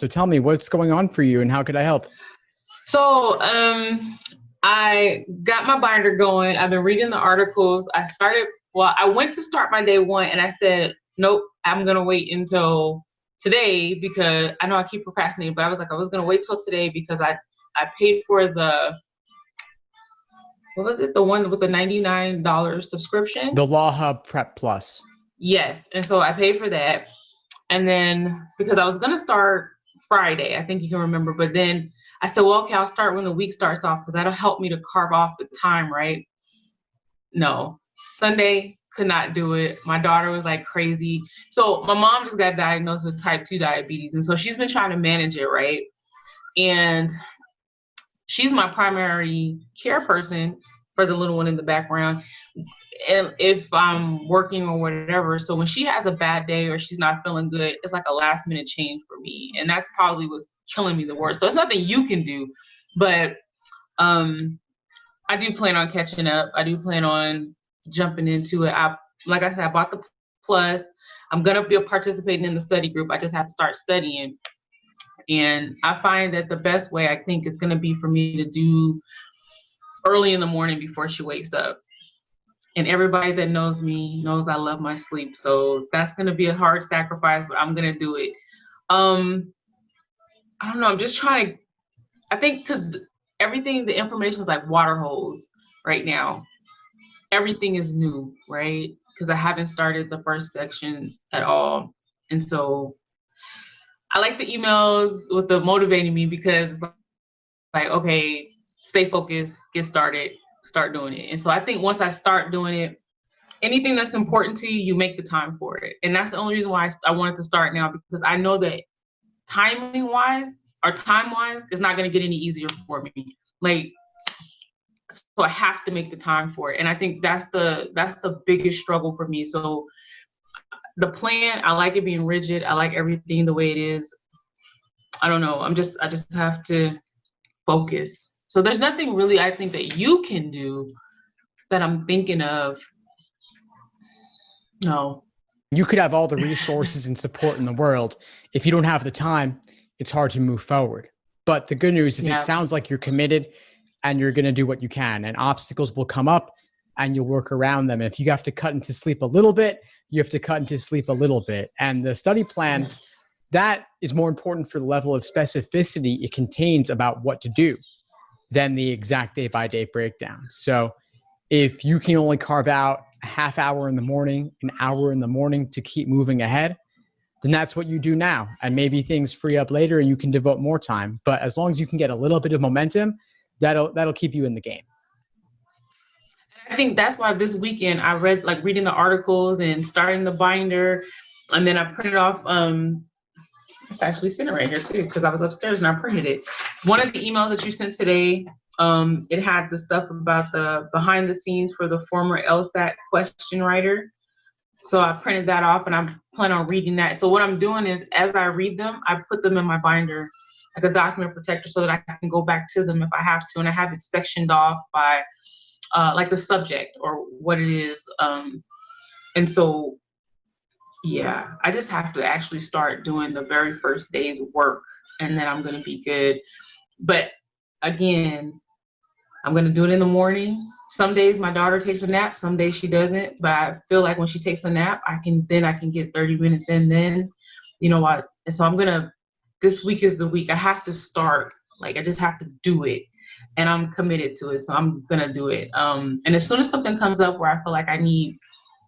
So tell me what's going on for you and how could I help? So I got my binder going. I've been reading the articles. I went to start my day one and I said, nope, I'm going to wait until today because I know I keep procrastinating, but I was going to wait till today because I paid for the, what was it? The one with the $99 subscription? The Law Hub Prep Plus. Yes. And so I paid for that. And then because I was going to start Friday, I think you can remember, but then I said, well, okay, I'll start when the week starts off because that'll help me to carve off the time, right? No, Sunday could not do it. My daughter was like crazy. So my mom just got diagnosed with type 2 diabetes. And so she's been trying to manage it, right? And she's my primary care person for the little one in the background. And if I'm working or whatever, so when she has a bad day or she's not feeling good, it's like a last minute change for me. And that's probably what's killing me the worst. So it's nothing you can do, but I do plan on catching up. I do plan on jumping into it. Like I said, I bought the Plus. I'm going to be participating in the study group. I just have to start studying. And I find that the best way, I think, is going to be for me to do early in the morning before she wakes up. And everybody that knows me knows I love my sleep. So that's going to be a hard sacrifice, but I'm going to do it. I don't know. I'm just trying to, I think because everything, the information is like water hose right now. Everything is new, right? Because I haven't started the first section at all. And so I like the emails with the motivating me because like, okay, stay focused, get started, start doing it. And so I think once I start doing it, anything that's important to you, you make the time for it. And that's the only reason why I wanted to start now, because I know that time-wise, it's not going to get any easier for me. Like, so I have to make the time for it. And I think that's the biggest struggle for me. So the plan, I like it being rigid. I like everything the way it is. I don't know. I just have to focus. So there's nothing really I think that you can do that I'm thinking of. No. You could have all the resources and support in the world. If you don't have the time, it's hard to move forward. But the good news is It sounds like you're committed and you're going to do what you can, and obstacles will come up and you'll work around them. If you have to cut into sleep a little bit, you have to cut into sleep a little bit. And the study plan, that is more important for the level of specificity it contains about what to do than the exact day-by-day breakdown. So if you can only carve out a half hour in the morning, an hour in the morning to keep moving ahead, then that's what you do now. And maybe things free up later and you can devote more time. But as long as you can get a little bit of momentum, that'll keep you in the game. I think that's why this weekend I reading the articles and starting the binder. And then I printed off, it's actually sitting right here too, because I was upstairs and I printed it. One of the emails that you sent today, it had the stuff about the behind the scenes for the former LSAT question writer. So I printed that off and I'm planning on reading that. So what I'm doing is as I read them, I put them in my binder, like a document protector, so that I can go back to them if I have to. And I have it sectioned off by like the subject or what it is. And so, yeah, I just have to actually start doing the very first day's work and then I'm going to be good. But again, I'm going to do it in the morning. Some days my daughter takes a nap, some days she doesn't. But I feel like when she takes a nap, I can get 30 minutes in then, you know what? And so this week is the week I have to start. Like, I just have to do it. And I'm committed to it. So I'm going to do it. And as soon as something comes up where I feel like I need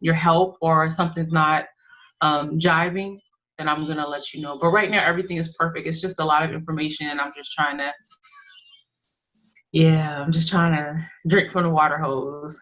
your help or something's not jiving, then I'm going to let you know. But right now, everything is perfect. It's just a lot of information. And I'm just trying to drink from the water hose.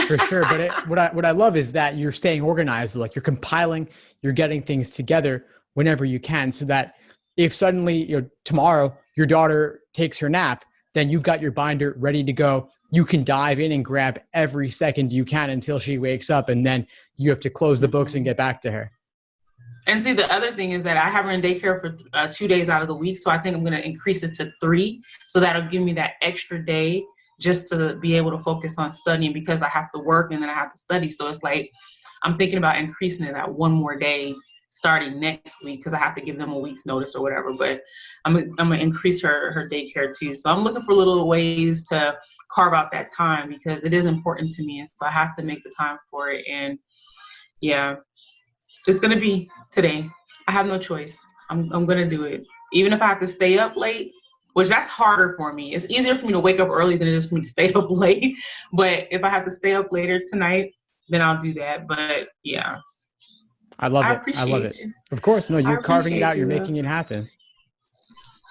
For sure. But what I love is that you're staying organized. Like, you're compiling, you're getting things together whenever you can, so that if suddenly tomorrow your daughter takes her nap, then you've got your binder ready to go. You can dive in and grab every second you can until she wakes up, and then you have to close the books and get back to her. And see, the other thing is that I have her in daycare for 2 days out of the week. So I think I'm going to increase it to 3. So that'll give me that extra day just to be able to focus on studying, because I have to work and then I have to study. So it's like, I'm thinking about increasing it that one more day starting next week because I have to give them a week's notice or whatever. But I'm gonna increase her daycare too. So I'm looking for little ways to carve out that time because it is important to me, and so I have to make the time for it. And yeah, it's gonna be today. I have no choice. I'm gonna do it, even if I have to stay up late. Which that's harder for me. It's easier for me to wake up early than it is for me to stay up late. But if I have to stay up later tonight, then I'll do that. But yeah. I love it. I love it. Of course. No, you're carving it out. You're making it happen.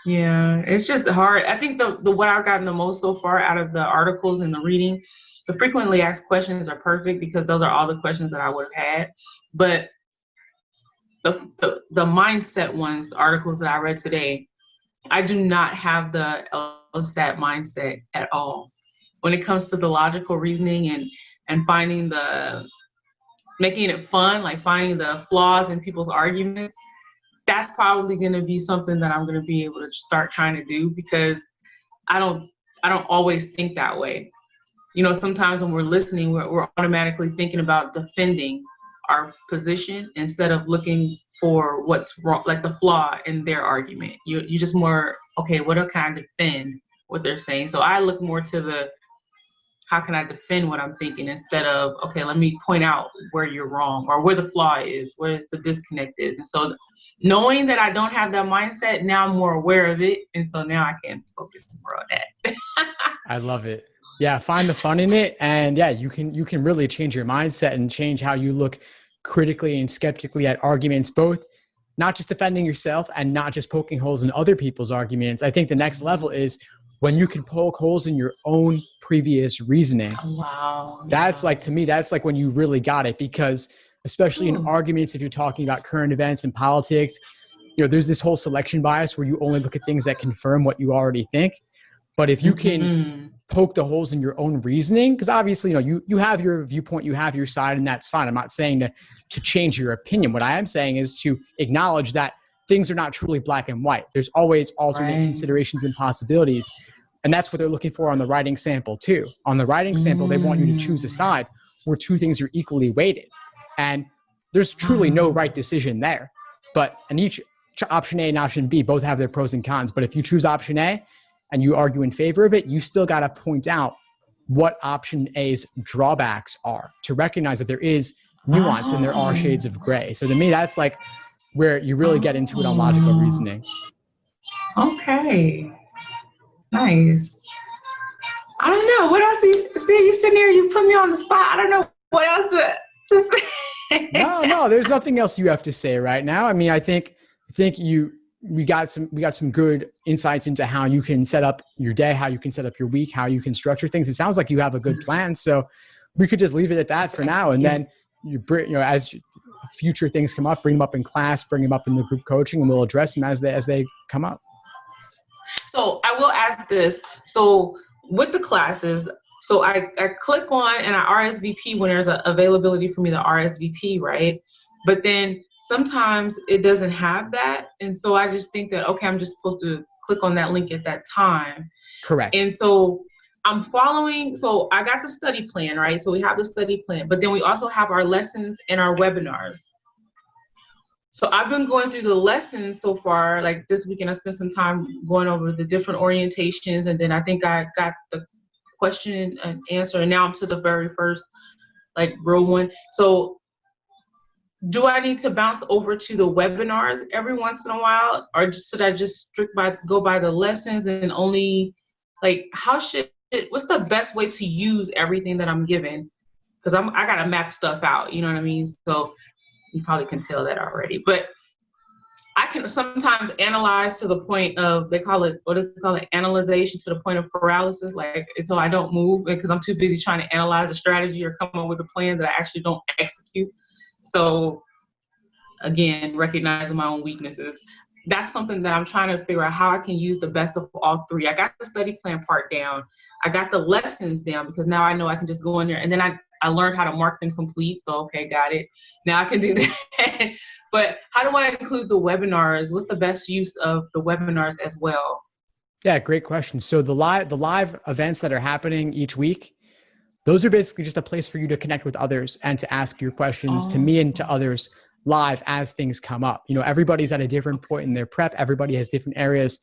Yeah. It's just hard. I think the what I've gotten the most so far out of the articles and the reading, the frequently asked questions are perfect because those are all the questions that I would have had. But the mindset ones, the articles that I read today, I do not have the LSAT mindset at all. When it comes to the logical reasoning and making it fun, like finding the flaws in people's arguments, that's probably going to be something that I'm going to be able to start trying to do because I don't always think that way. You know, sometimes when we're listening, we're automatically thinking about defending our position instead of looking for what's wrong, like the flaw in their argument. You just more, okay, what can I defend what they're saying? So I look more to how can I defend what I'm thinking instead of, okay, let me point out where you're wrong or where the flaw is, where the disconnect is. And so knowing that I don't have that mindset, now I'm more aware of it. And so now I can focus more on that. I love it. Yeah. Find the fun in it. And yeah, you can really change your mindset and change how you look critically and skeptically at arguments, both not just defending yourself and not just poking holes in other people's arguments. I think the next level is when you can poke holes in your own previous reasoning. Wow. That's like, to me, that's like when you really got it, because especially in arguments, if you're talking about current events and politics, you know, there's this whole selection bias where you only look at things that confirm what you already think. But if you can poke the holes in your own reasoning, because obviously, you know, you have your viewpoint, you have your side, and that's fine. I'm not saying to change your opinion. What I am saying is to acknowledge that things are not truly black and white. There's always alternate considerations and possibilities. And that's what they're looking for on the writing sample too. On the writing sample, they want you to choose a side where two things are equally weighted. And there's truly no right decision there. But and each option A and option B both have their pros and cons. But if you choose option A and you argue in favor of it, you still got to point out what option A's drawbacks are to recognize that there is nuance and there are shades of gray. So to me, that's like where you really get into it on logical reasoning. Okay. Nice. I don't know. What else Steve, you sitting here, you put me on the spot. I don't know what else to say. No, there's nothing else you have to say right now. I mean, I think we got some good insights into how you can set up your day, how you can set up your week, how you can structure things. It sounds like you have a good plan. So we could just leave it at that for now. And then as future things come up, bring them up in class, bring them up in the group coaching, and we'll address them as they come up. So I will ask this. So with the classes, so I click on and I RSVP when there's an availability for me to RSVP, right? But then sometimes it doesn't have that. And so I just think that, okay, I'm just supposed to click on that link at that time. Correct. And so I'm following, so I got the study plan, right? So we have the study plan, but then we also have our lessons and our webinars. So I've been going through the lessons so far, like this weekend I spent some time going over the different orientations, and then I think I got the question and answer, and now I'm to the very first like real one. So do I need to bounce over to the webinars every once in a while, or should I just go by the lessons and only, like, what's the best way to use everything that I'm given? Because I gotta map stuff out, you know what I mean? So you probably can tell that already, but I can sometimes analyze to the point of, they call it, analyzation to the point of paralysis, like until I don't move because I'm too busy trying to analyze a strategy or come up with a plan that I actually don't execute. So again, recognizing my own weaknesses. That's something that I'm trying to figure out how I can use the best of all three. I got the study plan part down. I got the lessons down because now I know I can just go in there, and then I learned how to mark them complete. So, okay, got it. Now I can do that. But how do I include the webinars? What's the best use of the webinars as well? Yeah, great question. So the live events that are happening each week, those are basically just a place for you to connect with others and to ask your questions to me and to others live as things come up. Everybody's at a different point in their prep. Everybody has different areas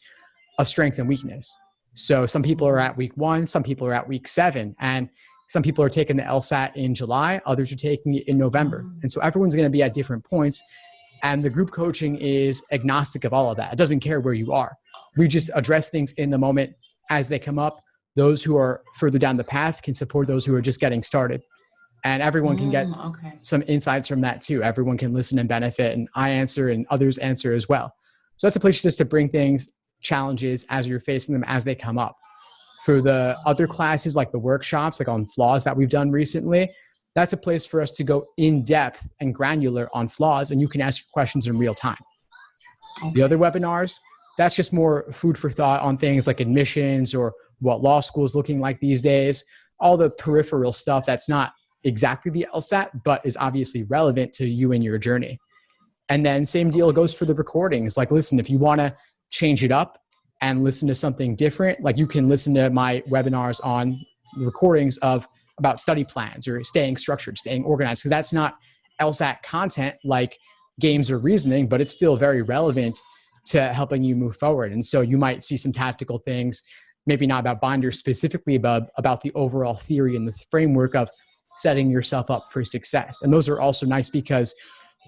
of strength and weakness. So some people are at week 1, some people are at week 7, and some people are taking the LSAT in July, others are taking it in November. And so everyone's going to be at different points. And the group coaching is agnostic of all of that. It doesn't care where you are. We just address things in the moment as they come up. Those who are further down the path can support those who are just getting started. And everyone can get some insights from that too. Everyone can listen and benefit, and I answer and others answer as well. So that's a place just to bring things, challenges as you're facing them as they come up. For the other classes, like the workshops, like on flaws that we've done recently, that's a place for us to go in depth and granular on flaws, and you can ask your questions in real time. The other webinars, that's just more food for thought on things like admissions or what law school is looking like these days, all the peripheral stuff that's not exactly the LSAT, but is obviously relevant to you and your journey. And then same deal goes for the recordings. Like, listen, if you want to change it up and listen to something different, like you can listen to my webinars on recordings about study plans or staying structured, staying organized, because that's not LSAT content like games or reasoning, but it's still very relevant to helping you move forward. And so you might see some tactical things, maybe not about binders specifically, but about the overall theory and the framework of setting yourself up for success. And those are also nice because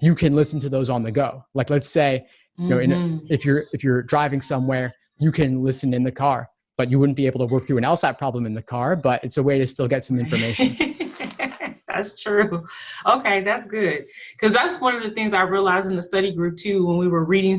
you can listen to those on the go. Like, let's say, if you're driving somewhere, you can listen in the car, but you wouldn't be able to work through an LSAT problem in the car, but it's a way to still get some information. That's true. Okay, that's good. Because that's one of the things I realized in the study group too, when we were reading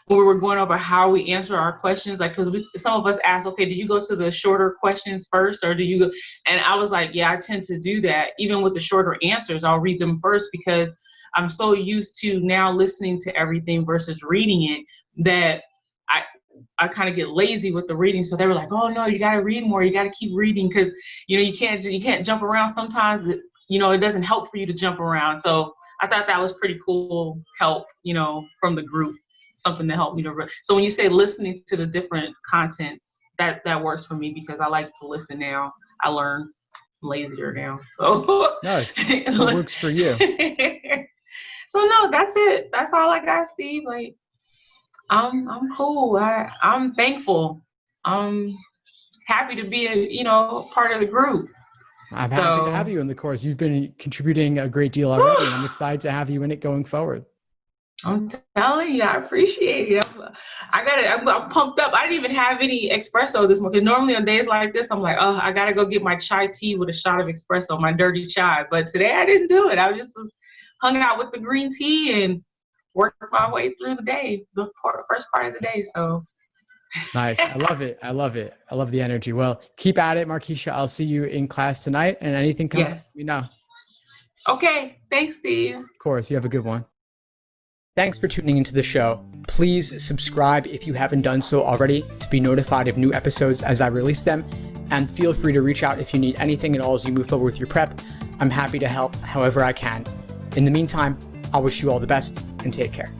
when we were going over how we answer our questions, like, because some of us asked, okay, do you go to the shorter questions first or do you go? And I was like, yeah, I tend to do that. Even with the shorter answers, I'll read them first because I'm so used to now listening to everything versus reading it that I kind of get lazy with the reading. So they were like, oh no, you got to read more. You got to keep reading because, you can't jump around. Sometimes, it doesn't help for you to jump around. So I thought that was pretty cool help, from the group, something to help me to. So when you say listening to the different content, that works for me because I like to listen now. I learn lazier now. So no, it works for you. So no, that's it. That's all I got, Steve. Like, I'm cool. I'm thankful. I'm happy to be part of the group. I'm happy to have you in the course. You've been contributing a great deal already, and I'm excited to have you in it going forward. I'm telling you, I appreciate it. I'm pumped up. I didn't even have any espresso this morning. Normally on days like this, I'm like, oh, I got to go get my chai tea with a shot of espresso, my dirty chai. But today I didn't do it. I just hung out with the green tea and worked my way through the day, the first part of the day. So nice. I love it. I love the energy. Well, keep at it, Markeisha. I'll see you in class tonight, and anything comes up, let me know. Okay. Thanks, Steve. Of course. You have a good one. Thanks for tuning into the show. Please subscribe if you haven't done so already to be notified of new episodes as I release them. And feel free to reach out if you need anything at all as you move forward with your prep. I'm happy to help however I can. In the meantime, I wish you all the best and take care.